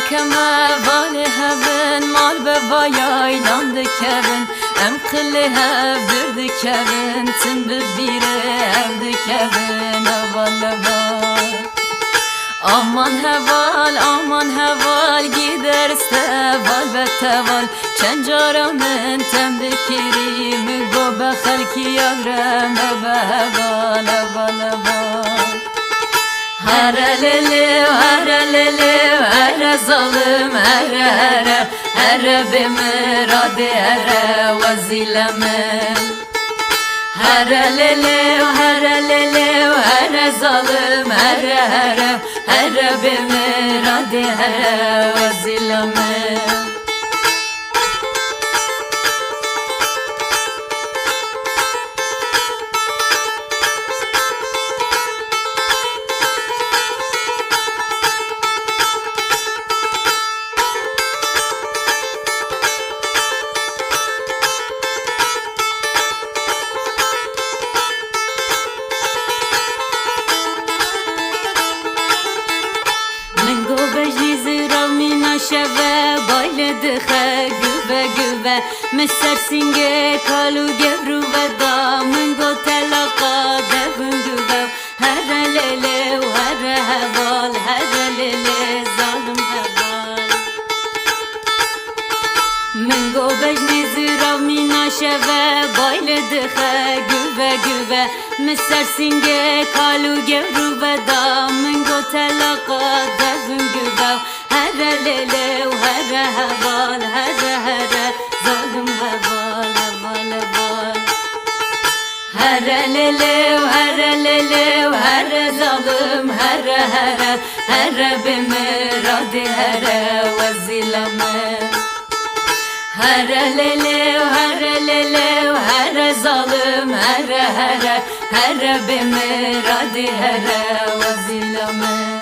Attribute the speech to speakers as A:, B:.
A: keme vali hevin mal be vayaylandı kevin em kılı hevdirdi kevin tim bibire evdi kevin eval eval. Aman heval gider steval ve teval çencaramın tembikirimi go be xelki yavreme be heval eval eval. Here lele here zalim here bimiradi here vazilemin. Here lele here zalim here bimiradi here vazilemin. Şeve bayledı xe güve güve Meser singe kalu gevru ve damın go telaka devün güve Here lele here heval here lele zalim heval. Min go bejni zirav mina şeve bayledı xe güve güve Meser singe kalu gevru ve damın go telaka devün güve Here lele here heval here zalim heval heval heval. Here lele here zalim here bimiradi here vazilemin. Here lele here zalim here bimiradi here vazilemin.